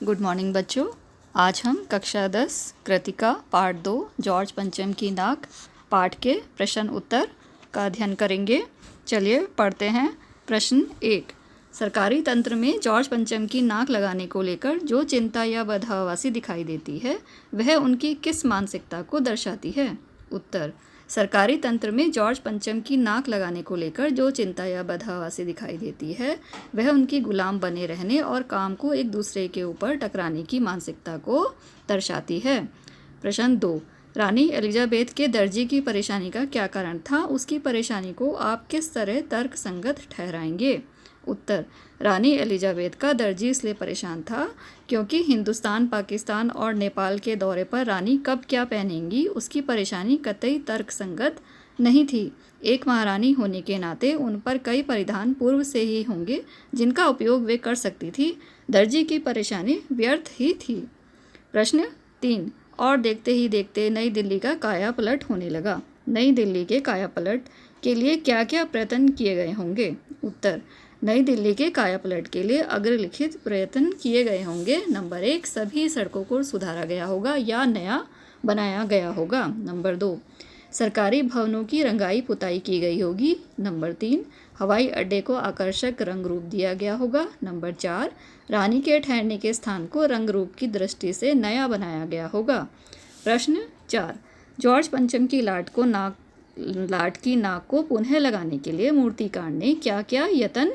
Good morning बच्चों। आज हम कक्षा 10 कृतिका पार्ट 2 जॉर्ज पंचम की नाक पाठ के प्रश्न उत्तर का अध्ययन करेंगे। चलिए पढ़ते हैं। प्रश्न 1। सरकारी तंत्र में जॉर्ज पंचम की नाक लगाने को लेकर जो चिंता या बदहवासी दिखाई देती है वह उनकी किस मानसिकता को दर्शाती है? उत्तर। सरकारी तंत्र में जॉर्ज पंचम की नाक लगाने को लेकर जो चिंता या बदहवासी दिखाई देती है वह उनकी गुलाम बने रहने और काम को एक दूसरे के ऊपर टकराने की मानसिकता को दर्शाती है। प्रश्न 2। रानी एलिजाबेथ के दर्जी की परेशानी का क्या कारण था? उसकी परेशानी को आप किस तरह तर्कसंगत ठहराएंगे? उत्तर। रानी एलिजाबेथ का दर्जी इसलिए परेशान था क्योंकि हिंदुस्तान, पाकिस्तान और नेपाल के दौरे पर रानी कब क्या पहनेंगी उसकी परेशानी कतई तर्कसंगत नहीं थी। एक महारानी होने के नाते उन पर कई परिधान पूर्व से ही होंगे जिनका उपयोग वे कर सकती थी। दर्जी की परेशानी व्यर्थ ही थी। प्रश्न 3। और देखते ही देखते नई दिल्ली का काया पलट होने लगा। नई दिल्ली के काया पलट के लिए क्या क्या प्रयत्न किए गए होंगे? उत्तर। नई दिल्ली के कायापलट के लिए अग्रलिखित प्रयत्न किए गए होंगे। नंबर 1। सभी सड़कों को सुधारा गया होगा या नया बनाया गया होगा। नंबर 2। सरकारी भवनों की रंगाई पुताई की गई होगी। नंबर 3। हवाई अड्डे को आकर्षक रंग रूप दिया गया होगा। नंबर 4। रानी के ठहरने के स्थान को रंग रूप की दृष्टि से नया बनाया गया होगा। प्रश्न 4। जॉर्ज पंचम की लाट की नाक को पुनः लगाने के लिए मूर्तिकार ने क्या क्या यत्न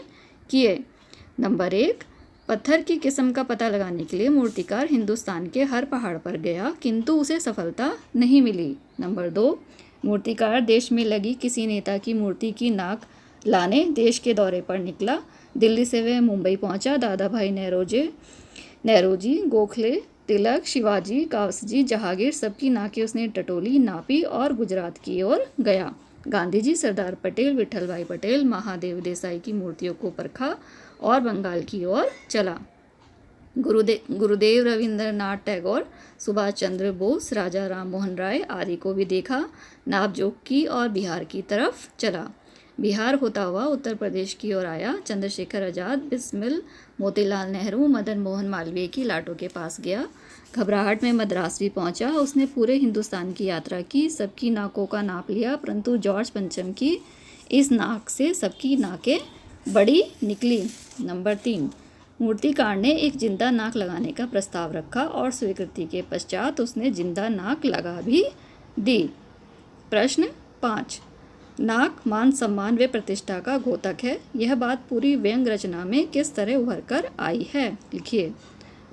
किए? नंबर 1। पत्थर की किस्म का पता लगाने के लिए मूर्तिकार हिंदुस्तान के हर पहाड़ पर गया किंतु उसे सफलता नहीं मिली। नंबर 2। मूर्तिकार देश में लगी किसी नेता की मूर्ति की नाक लाने देश के दौरे पर निकला। दिल्ली से वह मुंबई पहुंचा। दादा भाई नेरोजी, गोखले, तिलक, शिवाजी, कावसजी, जहांगीर सबकी नाकें उसने टटोली, नापी और गुजरात की ओर गया। गांधी जी, सरदार पटेल, विठल भाई पटेल, महादेव देसाई की मूर्तियों को परखा और बंगाल की ओर चला। गुरुदेव रविंद्रनाथ टैगोर, सुभाष चंद्र बोस, राजा राम मोहन राय आदि को भी देखा। नापजोख की और बिहार की तरफ चला। बिहार होता हुआ उत्तर प्रदेश की ओर आया। चंद्रशेखर आजाद, बिस्मिल, मोतीलाल नेहरू, मदन मोहन मालवीय की लाटों के पास गया। घबराहट में मद्रास भी पहुंचा। उसने पूरे हिंदुस्तान की यात्रा की, सबकी नाकों का नाप लिया, परंतु जॉर्ज पंचम की इस नाक से सबकी नाकें बड़ी निकली। नंबर 3। मूर्तिकार ने एक जिंदा नाक लगाने का प्रस्ताव रखा और स्वीकृति के पश्चात उसने जिंदा नाक लगा भी दी। प्रश्न 5। नाक मान सम्मान व प्रतिष्ठा का घोतक है। यह बात पूरी व्यंग रचना में किस तरह उभर कर आई है? लिखिए।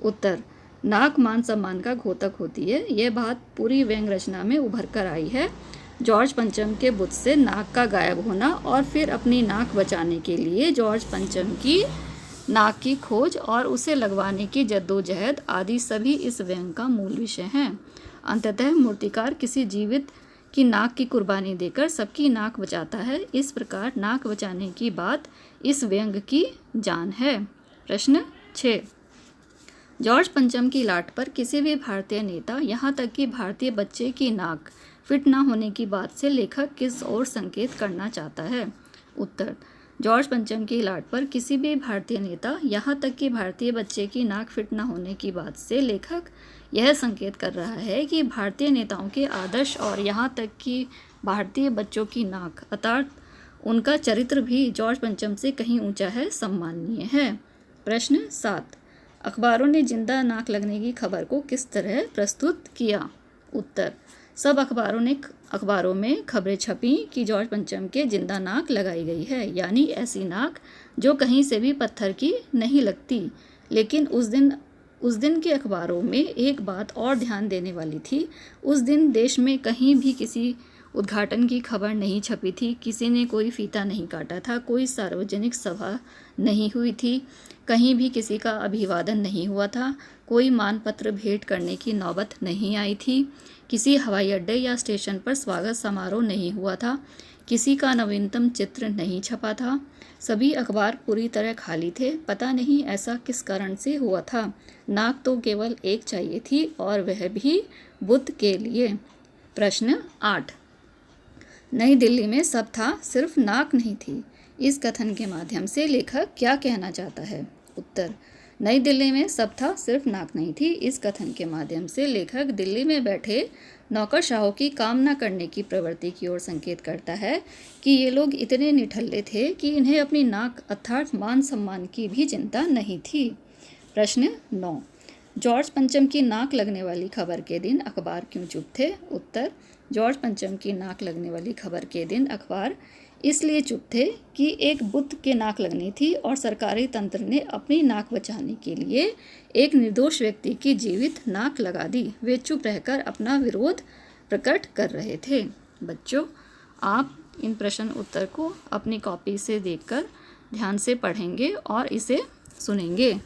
उत्तर। नाक मान सम्मान का घोतक होती है। यह बात पूरी व्यंग रचना में उभर कर आई है। जॉर्ज पंचम के बुत से नाक का गायब होना और फिर अपनी नाक बचाने के लिए जॉर्ज पंचम की नाक की खोज और उसे लगवाने की जद्दोजहद आदि सभी इस व्यंग का मूल विषय हैं। अंततः मूर्तिकार किसी जीवित की नाक की कुर्बानी देकर सबकी नाक बचाता है। इस प्रकार नाक बचाने की बात इस व्यंग की जान है। प्रश्न 6। जॉर्ज पंचम की लाट पर किसी भी भारतीय नेता, यहाँ तक कि भारतीय बच्चे की नाक फिट न होने की बात से लेखक किस ओर संकेत करना चाहता है? उत्तर। जॉर्ज पंचम की लाट पर किसी भी भारतीय नेता, यहाँ तक कि भारतीय बच्चे की नाक फिट न होने की बात से लेखक यह संकेत कर रहा है कि भारतीय नेताओं के आदर्श और यहाँ तक कि भारतीय बच्चों की नाक अर्थात उनका चरित्र भी जॉर्ज पंचम से कहीं ऊंचा है, सम्माननीय है। प्रश्न 7। अखबारों ने जिंदा नाक लगने की खबर को किस तरह प्रस्तुत किया? उत्तर। सब अखबारों में खबरें छपी कि जॉर्ज पंचम के जिंदा नाक लगाई गई है, यानी ऐसी नाक जो कहीं से भी पत्थर की नहीं लगती। लेकिन उस दिन के अखबारों में एक बात और ध्यान देने वाली थी। उस दिन देश में कहीं भी किसी उद्घाटन की खबर नहीं छपी थी। किसी ने कोई फीता नहीं काटा था। कोई सार्वजनिक सभा नहीं हुई थी। कहीं भी किसी का अभिवादन नहीं हुआ था। कोई मानपत्र भेंट करने की नौबत नहीं आई थी। किसी हवाई अड्डे या स्टेशन पर स्वागत समारोह नहीं हुआ था। किसी का नवीनतम चित्र नहीं छपा था। सभी अखबार पूरी तरह खाली थे। पता नहीं ऐसा किस कारण से हुआ था। नाक तो केवल एक चाहिए थी और वह भी बुद्ध के लिए। प्रश्न 8। नई दिल्ली में सब था, सिर्फ नाक नहीं थी। इस कथन के माध्यम से लेखक क्या कहना चाहता है? उत्तर। नई दिल्ली में सब था सिर्फ नाक नहीं थी। इस कथन के माध्यम से लेखक दिल्ली में बैठे नौकरशाहों की कामना करने की प्रवृत्ति की ओर संकेत करता है कि ये लोग इतने निठल्ले थे कि इन्हें अपनी नाक अर्थात मान सम्मान की भी चिंता नहीं थी। प्रश्न 9, जॉर्ज पंचम की नाक लगने वाली खबर के दिन अखबार क्यों चुप थे? उत्तर, जॉर्ज पंचम की नाक लगने वाली खबर के दिन अखबार इसलिए चुप थे कि एक बुद्ध के नाक लगनी थी और सरकारी तंत्र ने अपनी नाक बचाने के लिए एक निर्दोष व्यक्ति की जीवित नाक लगा दी। वे चुप रहकर अपना विरोध प्रकट कर रहे थे। बच्चों, आप इन प्रश्न उत्तर को अपनी कॉपी से देखकर ध्यान से पढ़ेंगे और इसे सुनेंगे।